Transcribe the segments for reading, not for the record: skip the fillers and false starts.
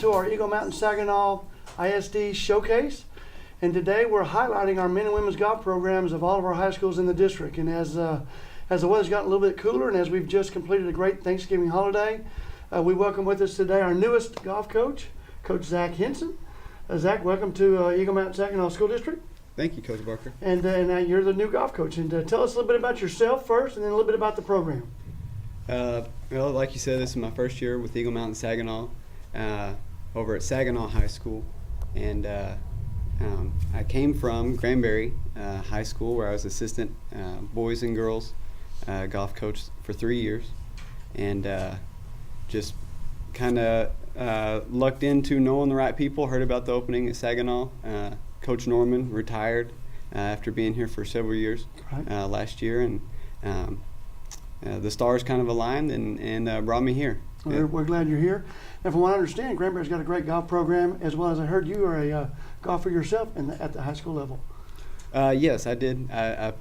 to our Eagle Mountain Saginaw ISD Showcase. And today we're highlighting our men and women's golf programs of all of our high schools in the district. And as the weather's gotten a little bit cooler and as we've just completed a great Thanksgiving holiday, we welcome with us today our newest golf coach, Coach Zach Henson. Zach, welcome to Eagle Mountain Saginaw School District. Thank you, Coach Barker. And you're the new golf coach. And tell us a little bit about yourself first and then a little bit about the program. Well, like you said, this is my first year with Eagle Mountain Saginaw over at Saginaw High School. And I came from Granbury High School, where I was assistant boys and girls golf coach for 3 years. And just kind of lucked into knowing the right people, heard about the opening at Saginaw. Coach Norman retired after being here for several years last year, and the stars kind of aligned and brought me here. Well, we're glad you're here. And from what I understand, Granbury's got a great golf program, as well as I heard you are a golfer yourself at the high school level. Yes, I did. I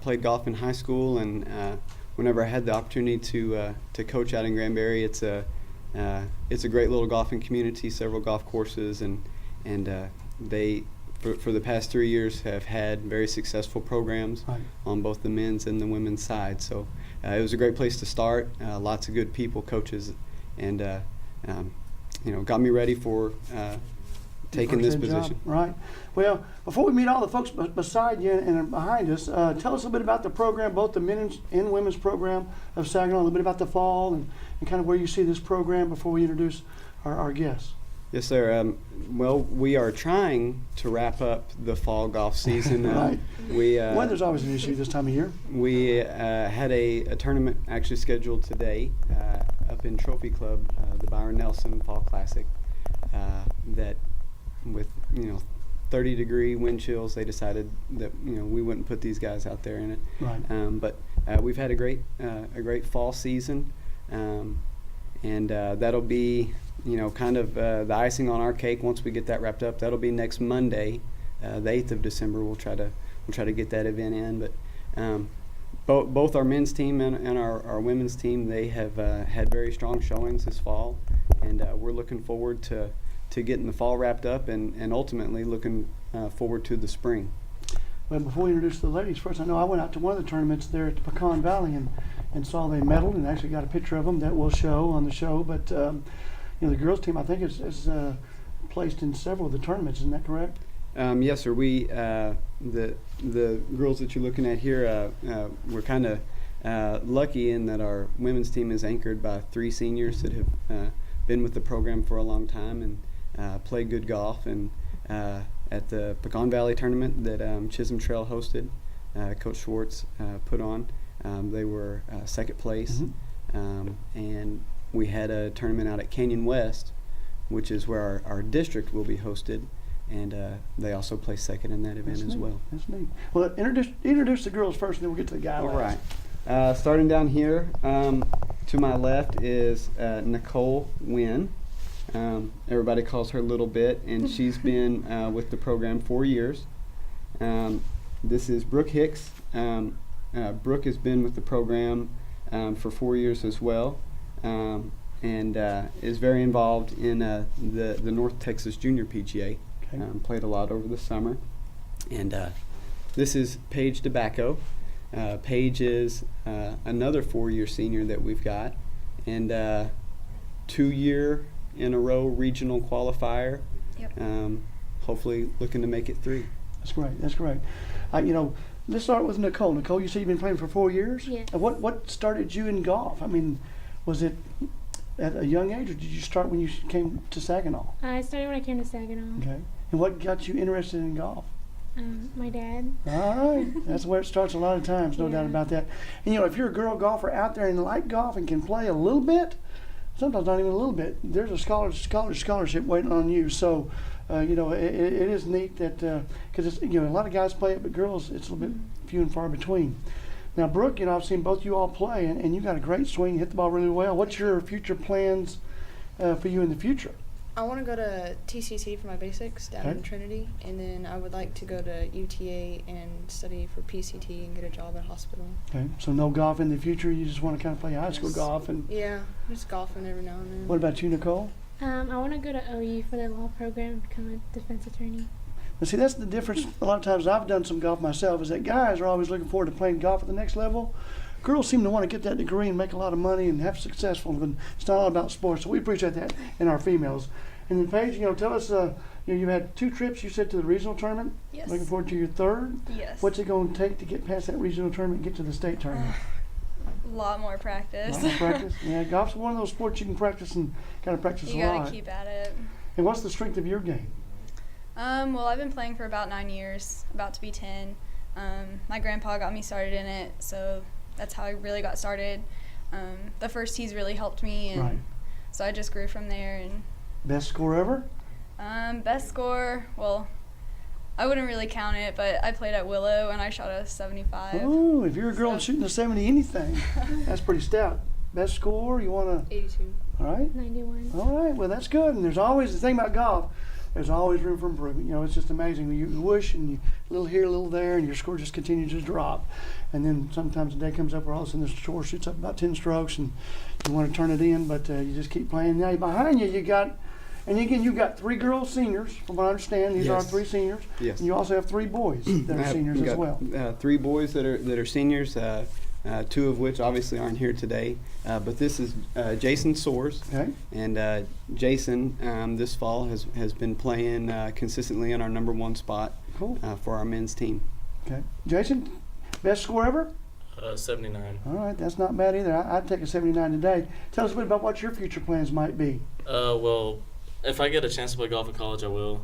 played golf in high school, and whenever I had the opportunity to coach out in Granbury, it's a great little golfing community, several golf courses, and they for the past 3 years have had very successful programs on both the men's and the women's side. So it was a great place to start. Lots of good people, coaches, and got me ready for taking this position. Job. Right. Well, before we meet all the folks beside you and behind us, tell us a little bit about the program, both the men's and women's program of Saginaw, a little bit about the fall and kind of where you see this program before we introduce our guests. Yes, sir. Well, we are trying to wrap up the fall golf season. Right. Weather's always an issue this time of year. We had a tournament actually scheduled today up in Trophy Club, the Byron Nelson Fall Classic, that with 30-degree wind chills, they decided that we wouldn't put these guys out there in it. Right. But we've had a great fall season, and that'll be kind of the icing on our cake. Once we get that wrapped up, that'll be next Monday, the 8th of December. We'll try to get that event in. But both our men's team and our women's team, they have had very strong showings this fall, and we're looking forward to getting the fall wrapped up and ultimately looking forward to the spring. Well, before we introduce the ladies, first, I know I went out to one of the tournaments there at the Pecan Valley and saw they medaled and actually got a picture of them that we'll show on the show. But the girls' team, I think, is placed in several of the tournaments. Isn't that correct? Yes, sir. We the girls that you're looking at here, we're kind of lucky in that our women's team is anchored by 3 seniors that have been with the program for a long time and play good golf. And at the Pecan Valley tournament that Chisholm Trail hosted, Coach Schwartz put on, they were second place. And we had a tournament out at Canyon West, which is where our district will be hosted, and they also placed second in that event as well. That's neat. Well, introduce the girls first, and then we'll get to the guys. All right. Starting down here, to my left is Nicole Wynn. Everybody calls her Little Bit, and she's been with the program 4 years. This is Brooke Hicks. Brooke has been with the program for 4 years as well, and is very involved in the North Texas Junior PGA. Okay. Played a lot over the summer. And this is Paige DeBacco. Paige is another 4-year senior that we've got, and 2-year in a row regional qualifier. Yep. Hopefully looking to make it 3. That's great. Let's start with Nicole. Nicole, you said you've been playing for 4 years? Yeah. What started you in golf? I mean, was it at a young age, or did you start when you came to Saginaw? I started when I came to Saginaw. Okay. And what got you interested in golf? My dad. All right. That's where it starts a lot of times, no doubt about that. And, if you're a girl golfer out there and like golf and can play a little bit, sometimes not even a little bit, there's a scholarship waiting on you. So, it is neat that, because a lot of guys play it, but girls, it's a little bit few and far between. Now, Brooke, I've seen both you all play, and you got a great swing, hit the ball really well. What's your future plans for you in the future? I want to go to TCC for my basics down in Trinity, and then I would like to go to UTA and study for PCT and get a job at a hospital. Okay, so no golf in the future. You just want to kind of play high school golf and just golfing every now and then. What about you, Nicole? I want to go to OU for their law program and become a defense attorney. Now, see, that's the difference. A lot of times I've done some golf myself, is that guys are always looking forward to playing golf at the next level. Girls seem to want to get that degree and make a lot of money and have successful, but it's not all about sports. So we appreciate that in our females. And then Paige, tell us, you've had 2 trips, you said, to the regional tournament. Yes. Looking forward to your 3rd. Yes. What's it going to take to get past that regional tournament and get to the state tournament? A lot more practice. A lot of practice. Yeah, golf's one of those sports you can practice and kind of practice You a lot. gotta keep at it. And what's the strength of your game? Well, I've been playing for about 9 years, about to be 10. My grandpa got me started in it, so that's how I really got started. The first tees really helped me, and Right. so I just grew from there. And Best score ever? best score, well, I wouldn't really count it, but I played at Willow and I shot a 75. Oh, if you're a girl and So- shooting a 70 anything, that's pretty stout. Best score, you want to, 82. all right? 91. All right, well, that's good. And there's always, the thing about golf, there's always room for improvement. It's just amazing. You whoosh and you a little here, a little there, and your score just continues to drop. And then sometimes the day comes up where all of a sudden the score shoots up about 10 strokes and you want to turn it in, but you just keep playing. Now behind you, you got, and again, you've got 3 girls seniors, from what I understand. These are Yes. 3 seniors. Yes. And you also have 3 boys that I are have seniors as got, well. 3 boys that are seniors, 2 of which obviously aren't here today. But this is Jason Soares. Okay. And Jason, this fall, has been playing consistently in our number 1 spot Cool. for our men's team. Okay. Jason, best score ever? 79. All right, that's not bad either. I'd take a 79 today. Tell us a bit about what your future plans might be. Well, if I get a chance to play golf in college, I will.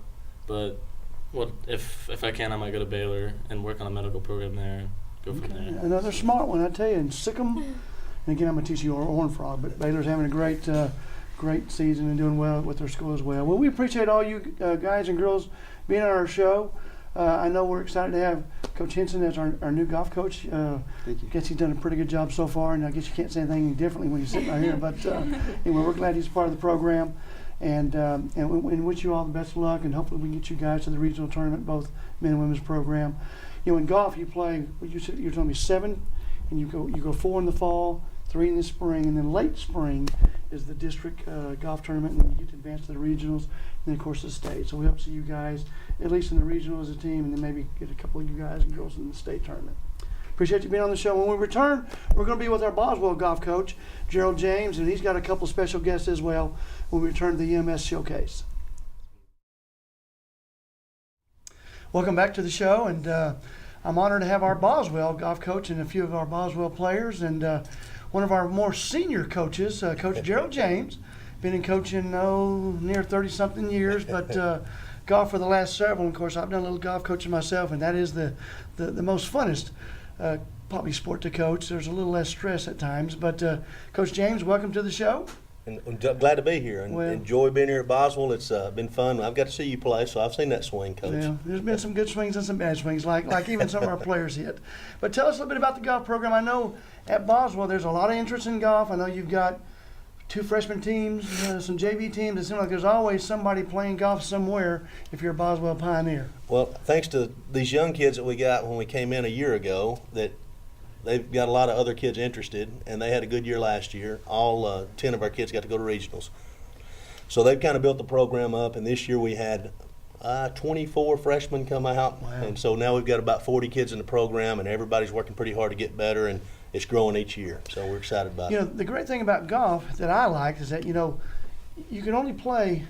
But if I can, I might go to Baylor and work on a medical program there and go from there. Another smart one, I tell you, and Sikkim. And again, I'm going to teach you Horned Frog, but Baylor's having a great season and doing well with their school as well. Well, we appreciate all you guys and girls being on our show. I know we're excited to have Coach Henson as our new golf coach. Thank you. I guess he's done a pretty good job so far, and I guess you can't say anything differently when you're sitting right here. But anyway, we're glad he's part of the program, and we wish you all the best of luck, and hopefully we can get you guys to the regional tournament, both men and women's program. In golf, you play. You're telling me 7, and you go 4 in the fall, 3 in the spring, and then late spring is the district golf tournament, and then you get to advance to the regionals, and then of course the state. So we hope to see you guys at least in the regional as a team, and then maybe get a couple of you guys and girls in the state tournament. Appreciate you being on the show. When we return, we're going to be with our Boswell golf coach, Gerald James, and he's got a couple special guests as well when we return to the EMS Showcase. Welcome back to the show, and I'm honored to have our Boswell golf coach and a few of our Boswell players, and one of our more senior coaches, Coach Gerald James, been in coaching near 30-something years, but golf for the last several. Of course, I've done a little golf coaching myself, and that is the most funnest probably sport to coach. There's a little less stress at times, but Coach James, welcome to the show. And I'm glad to be here and Well- enjoy being here at Boswell. It's been fun. I've got to see you play, so I've seen that swing, Coach. Yeah, there's been some good swings and some bad swings, like even some of our players hit. But tell us a little bit about the golf program. I know at Boswell there's a lot of interest in golf. I know you've got 2 freshman teams, some JV teams. It seems like there's always somebody playing golf somewhere if you're a Boswell Pioneer. Well, thanks to these young kids that we got when we came in a year ago, that they've got a lot of other kids interested, and they had a good year last year. All 10 of our kids got to go to regionals. So they've kind of built the program up, and this year we had 24 freshmen come out. Wow. And so now we've got about 40 kids in the program, and everybody's working pretty hard to get better, and it's growing each year. So we're excited about it. The great thing about golf that I like is that, you can only play,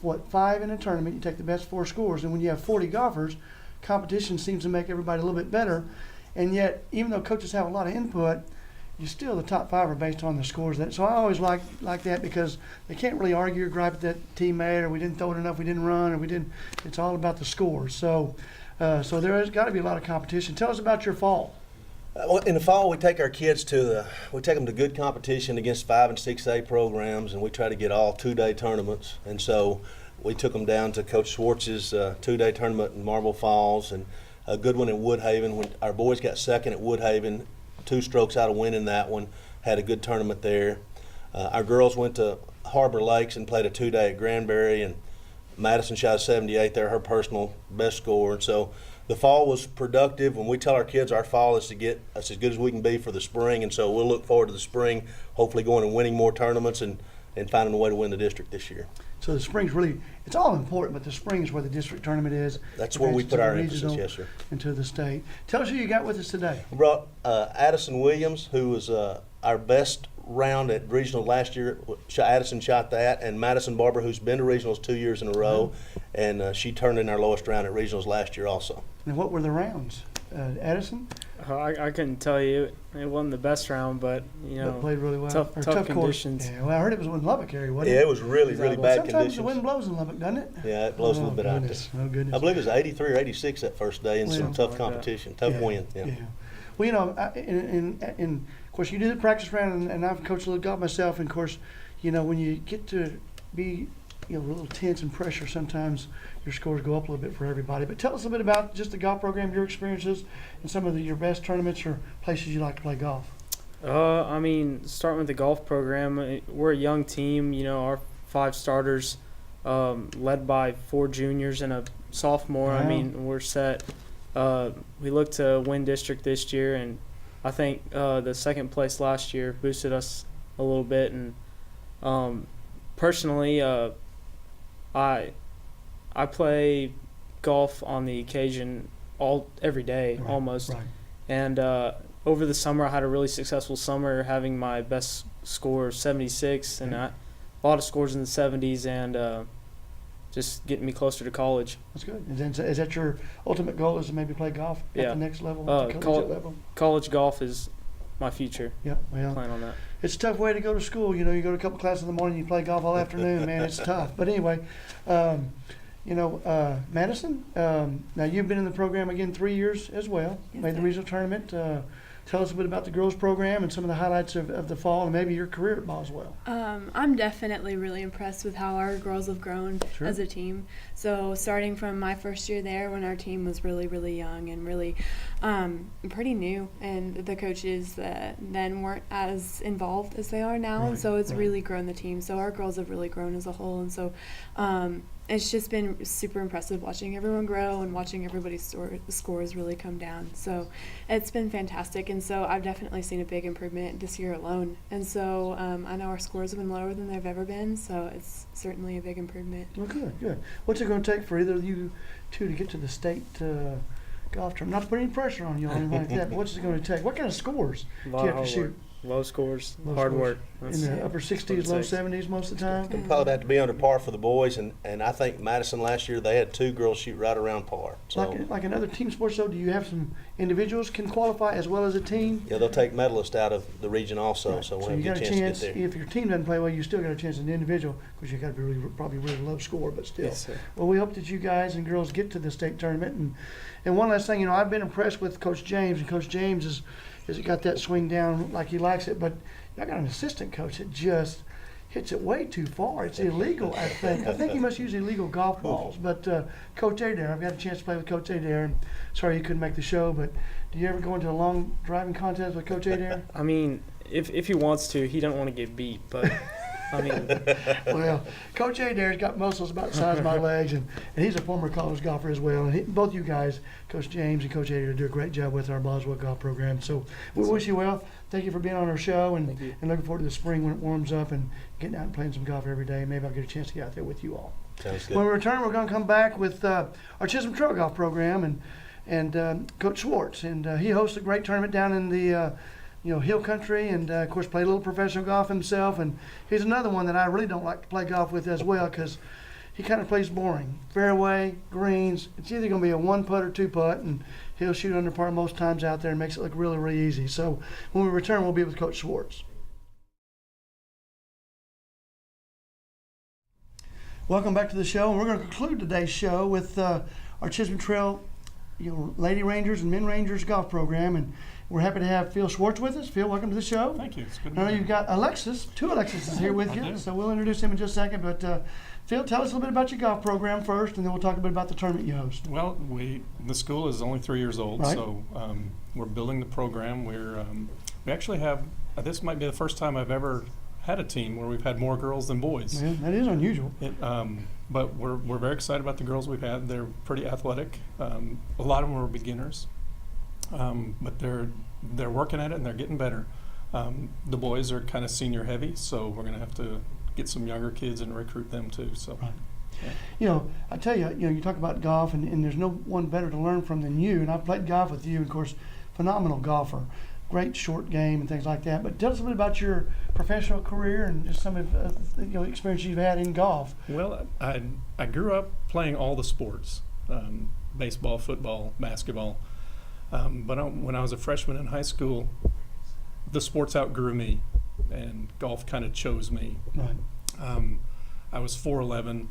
5 in a tournament. You take the best 4 scores, and when you have 40 golfers, competition seems to make everybody a little bit better. And yet, even though coaches have a lot of input, the top 5 are based on the scores. So I always like that, because they can't really argue or gripe at that teammate, or we didn't throw it enough, we didn't run, or we didn't. It's all about the scores. So there has got to be a lot of competition. Tell us about your fall. Well, in the fall, we take our kids we take them to good competition against 5 and 6A programs, and we try to get all 2-day tournaments. And so we took them down to Coach Schwartz's 2-day tournament in Marble Falls, and a good one in Woodhaven. When our boys got second at Woodhaven, 2 strokes out of winning that one, had a good tournament there. Our girls went to Harbor Lakes and played a 2-day at Granbury, and Madison shot a 78 there, her personal best score. And so the fall was productive. When we tell our kids our fall is to get us as good as we can be for the spring, and so we'll look forward to the spring, hopefully going and winning more tournaments and and finding a way to win the district this year. So the spring's really, it's all important, but the spring is where the district tournament is. That's where we Advances put to our the emphasis, regional yes, sir. and to the state. Tell us who you got with us today. We brought Addison Williams, who was our best round at regionals last year. Addison shot that, and Madison Barber, who's been to regionals 2 years in a row, and she turned in our lowest round at regionals last year also. And what were the rounds? Addison I couldn't tell you. It wasn't the best round, but that played really well. tough Or course. conditions. Yeah, well, I heard it was in Lubbock area, wasn't Yeah, it? it was really, really bad Sometimes conditions. the wind blows in Lubbock, doesn't it? Yeah, it blows a little bit out there. Oh, goodness. I believe it was 83 or 86 that first day, and some Well, tough like that. competition, tough win. Yeah. Well, you know, of course, you do the practice round, and I've coached a little golf myself. And of course, you know, when you get to be, a little tense and pressure, sometimes your scores go up a little bit for everybody. But tell us a bit about just the golf program, your experiences, and some of your best tournaments or places you like to play golf. Starting with the golf program, we're a young team. Our 5 starters, led by 4 juniors and a sophomore. Wow. We're set. We look to win district this year, and I think the second place last year boosted us a little bit. And personally, I play golf on the occasion every day, Right, almost. Right. And over the summer, I had a really successful summer, having my best score 76, and a lot of scores in the 70s, and just getting me closer to college. That's good. Is that your ultimate goal? Is to maybe play golf at Yeah. the next level, at the collegiate level? College golf is my future. Yeah. Well, Plan on that. it's a tough way to go to school. You go to a couple classes in the morning, you play golf all afternoon. Man, it's tough. But anyway, Madison, now you've been in the program again 3 years as well. Yes, Made the sir. regional tournament. Tell us a bit about the girls program and some of the highlights of the fall and maybe your career at Boswell. I'm definitely really impressed with how our girls have grown Sure. as a team. So starting from my first year there, when our team was really, really young and really pretty new, and the coaches then weren't as involved as they are now, and Right, so it's right. really grown the team. So our girls have really grown as a whole, and so it's just been super impressive watching everyone grow and watching everybody's scores really come down. So it's been fantastic, and so I've definitely seen a big improvement this year alone. And so I know our scores have been lower than they've ever been, so it's certainly a big improvement. Well, good. What's it going to take for either of you two to get to the state golf tournament? Not to put any pressure on you or anything like that, but what's it going to take? What kind of scores A do lot you of have to hard work. shoot? Low scores, Low hard scores. work. In That's the upper what 60s, it low takes. 70s most of the time? It'll probably have to be under par for the boys, and I think Madison last year, they had 2 girls shoot right around par. So, Like another team sports, though, do you have some individuals can qualify as well as a team? yeah, they'll take medalists out of the region also, Right. so we'll So have you a got good a chance chance, to get there. if your team doesn't play well, you still got a chance as an individual, because you got to be probably really low score, but still. Yes, sir. Well, we hope that you guys and girls get to the state tournament. And one last thing, I've been impressed with Coach James, and Coach James has got that swing down like he likes it, but I got an assistant coach that just hits it way too far. It's illegal, I think. I think he must use illegal golf balls. But Coach Adair, I've got a chance to play with Coach Adair, and sorry you couldn't make the show, but do you ever go into a long driving contest with Coach Adair? If he wants to, he don't want to get beat, but Well, Coach Adair's got muscles about the size of my legs, and he's a former college golfer as well. And both you guys, Coach James and Coach Adair, do a great job with our Boswell golf program. So we wish you well. Thank you for being on our show, and looking forward to the spring when it warms up and getting out and playing some golf every day. Maybe I'll get a chance to get out there with you all. Sounds good. When we return, we're going to come back with our Chisholm Trail Golf program and Coach Schwartz. And he hosts a great tournament down in the hill country, and of course played a little professional golf himself. And he's another one that I really don't like to play golf with as well, because he kind of plays boring. Fairway, greens, it's either going to be a 1-putt or 2-putt, and he'll shoot under par most times out there and makes it look really, really easy. So when we return, we'll be with Coach Schwartz. Welcome back to the show, and we're going to conclude today's show with our Chisholm Trail Lady Rangers and Men Rangers golf program, and we're happy to have Phil Schwartz with us. Phil, welcome to the show. Thank you. It's good to I know be here. you've got Alexis, 2 Alexis here with I you, do. so we'll introduce him in just a second. But Phil, tell us a little bit about your golf program first, and then we'll talk a bit about the tournament you host. Well, the school is only 3 years old, Right. so we're building the program. We actually have, this might be the first time I've ever had a team where we've had more girls than boys. Yeah, that is unusual. But we're very excited about the girls we've had. They're pretty athletic. A lot of them are beginners, but they're working at it and they're getting better. The boys are kind of senior heavy, so we're going to have to get some younger kids and recruit them too. So. Right. You know, I tell you, you talk about golf, and there's no one better to learn from than you. And I've played golf with you, and of course, phenomenal golfer, great short game and things like that. But tell us a bit about your professional career and just some of experience you've had in golf. Well, I grew up playing all the sports, baseball, football, basketball. But when I was a freshman in high school, the sports outgrew me, and golf kind of chose me. Right. I was 4'11"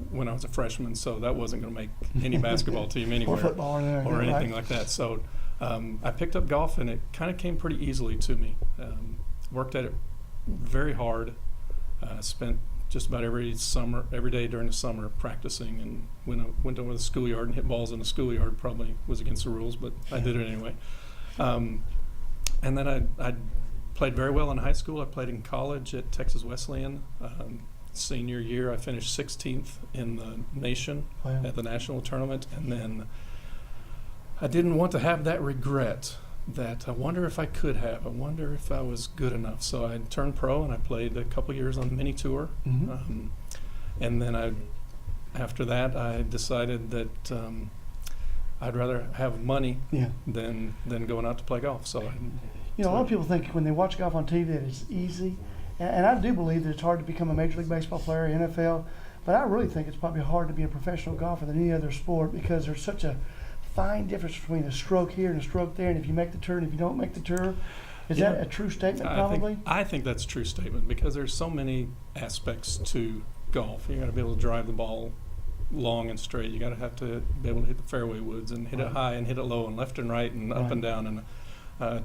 when I was a freshman, so that wasn't going to make any basketball team anywhere Or football or anything like that. So I picked up golf, and it kind of came pretty easily to me. Worked at it very hard. Spent just about every day during the summer practicing, and went over the schoolyard and hit balls in the schoolyard. Probably was against the rules, but I did it anyway. And then I played very well in high school. I played in college at Texas Wesleyan. Senior year, I finished 16th in the nation at the national tournament, and then I didn't want to have that regret that I wonder if I could have. I wonder if I was good enough. So I turned pro, and I played a couple years on the mini tour. Mm-hmm. And then after that, I decided that I'd rather have money than going out to play golf. So a lot of people think when they watch golf on TV that it's easy. And I do believe that it's hard to become a Major League Baseball player, NFL, but I really think it's probably hard to be a professional golfer than any other sport because there's such a fine difference between a stroke here and a stroke there, and if you make the tour and if you don't make the tour. Is that a true statement, probably? I think that's a true statement because there's so many aspects to golf. You got to be able to drive the ball long and straight. You got to have to be able to hit the fairway woods and hit it high and hit it low and left and right and up and down and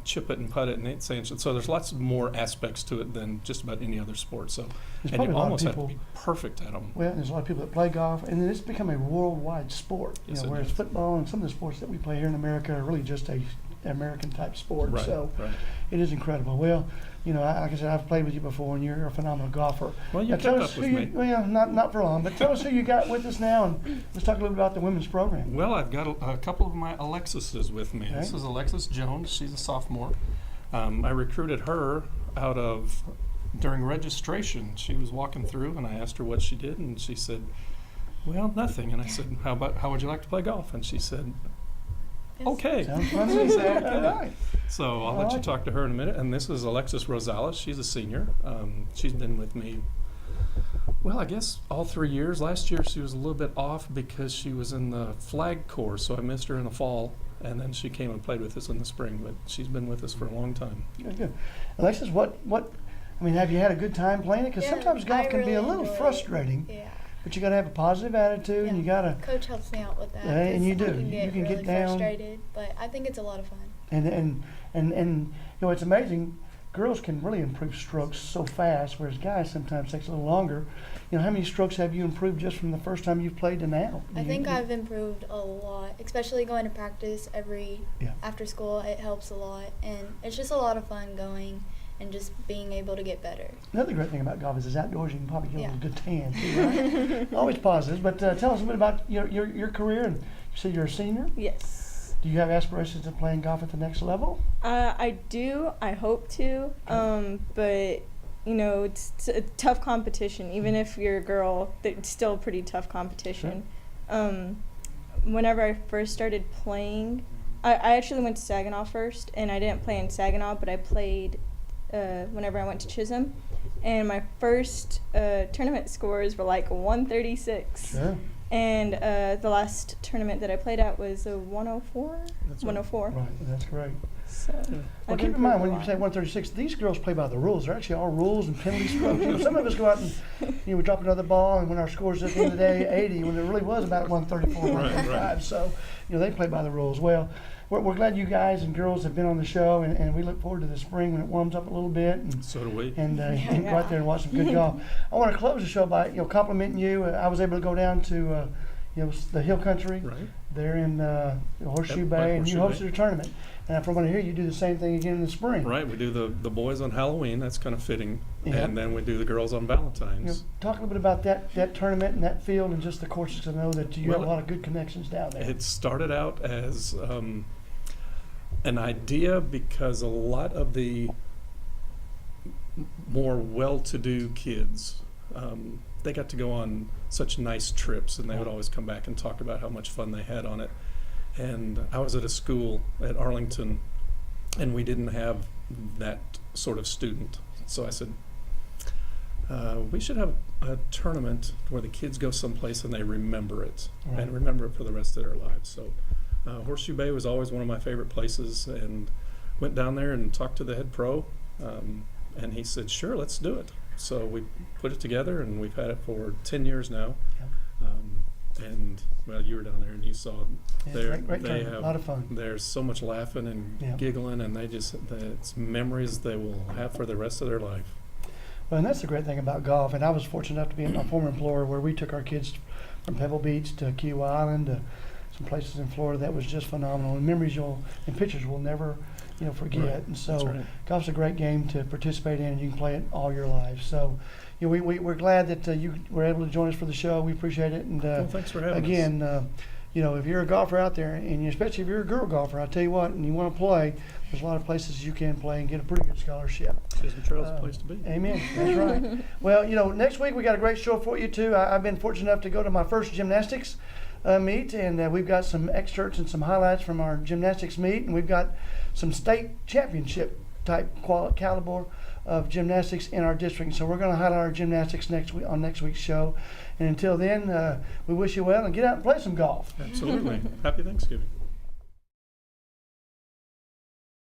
chip it and putt it and 8 inches. So there's lots more aspects to it than just about any other sport. So and you almost have to be perfect at them. Well, there's a lot of people that play golf, and then it's become a worldwide sport. Yes, whereas football and some of the sports that we play here in America are really just a American type sport. Right, so right. It is incredible. Well, like I said, I've played with you before, and you're a phenomenal golfer. Well, you kept up with me. Well, not for long, but tell us who you got with us now, and let's talk a little bit about the women's program. Well, I've got a couple of my Alexises with me. Okay. This is Alexis Jones. She's a sophomore. I recruited her during registration. She was walking through, and I asked her what she did, and she said, well, nothing. And I said, how would you like to play golf? And she said, okay. Sounds fun. All right. So I'll let you talk to her in a minute. And this is Alexis Rosales. She's a senior. She's been with me, well, I guess all 3 years. Last year she was a little bit off because she was in the flag course, so I missed her in the fall. And then she came and played with us in the spring. But she's been with us for a long time. Good. Alexis, have you had a good time playing it? Because sometimes golf can be a little frustrating. Yeah. But you got to have a positive attitude, and you got to. Coach helps me out with that. And you do. You can really get down. Frustrated, but I think it's a lot of fun. And it's amazing. Girls can really improve strokes so fast, whereas guys sometimes takes a little longer. How many strokes have you improved just from the first time you've played to now? I think I've improved a lot, especially going to practice after school. It helps a lot, and it's just a lot of fun going and just being able to get better. Another great thing about golf is it's outdoors. You can probably get a good tan too, right? Always positive. But tell us a bit about your career. And you said you're a senior? Yes. Do you have aspirations of playing golf at the next level? I do. I hope to. But it's a tough competition. Even if you're a girl, it's still a pretty tough competition. Sure. Whenever I first started playing, I actually went to Saginaw first, and I didn't play in Saginaw, but I played whenever I went to Chisholm. And my first tournament scores were like 136. Sure. And the last tournament that I played at was a 104. That's 104. Right, that's great. So, well, keep in mind when you say 136, these girls play by the rules. They're actually all rules and penalty strokes. Some of us go out and we drop another ball, and when our scores at the end of the day 80, when it really was about 134, 135. Right. So they play by the rules. Well, we're glad you guys and girls have been on the show, and we look forward to the spring when it warms up a little bit. And, so do we. And go out there and watch some good golf. I want to close the show by complimenting you. I was able to go down to the Hill Country. Right. There in Horseshoe Bay, and you hosted a tournament. And from what I hear, you do the same thing again in the spring. Right, we do the boys on Halloween. That's kind of fitting, and then we do the girls on Valentine's. Talk a little bit about that tournament and that field and just the courses. Because I know that you have a lot of good connections down there. It started out as an idea because a lot of the more well-to-do kids they got to go on such nice trips, and they would always come back and talk about how much fun they had on it. And I was at a school at Arlington, and we didn't have that sort of student. So I said, we should have a tournament where the kids go someplace and they remember it, and remember it for the rest of their lives. So Horseshoe Bay was always one of my favorite places, and went down there and talked to the head pro, and he said, sure, let's do it. So we put it together, and we've had it for 10 years now. And well, you were down there and you saw Great they tournament. have A lot of fun. There's so much laughing and giggling, and it's memories they will have for the rest of their life. Well, and that's the great thing about golf. And I was fortunate enough to be in my former employer where we took our kids from Pebble Beach to Key Island to some places in Florida that was just phenomenal. And memories and pictures we'll never, forget. Right. And so That's right. golf's a great game to participate in, and you can play it all your life. So, we're glad that you were able to join us for the show. We appreciate it. And Well, thanks for having us. again, if you're a golfer out there, and especially if you're a girl golfer, I'll tell you what, and you want to play, there's a lot of places you can play and get a pretty good scholarship. Chisholm Trail's the place to be. Amen. That's right. Well, next week we got a great show for you too. I've been fortunate enough to go to my first gymnastics meet, and we've got some excerpts and some highlights from our gymnastics meet, and we've got some state championship type caliber of gymnastics in our district. So we're going to highlight our gymnastics next week on next week's show. And until then, we wish you well and get out and play some golf. Absolutely. Happy Thanksgiving.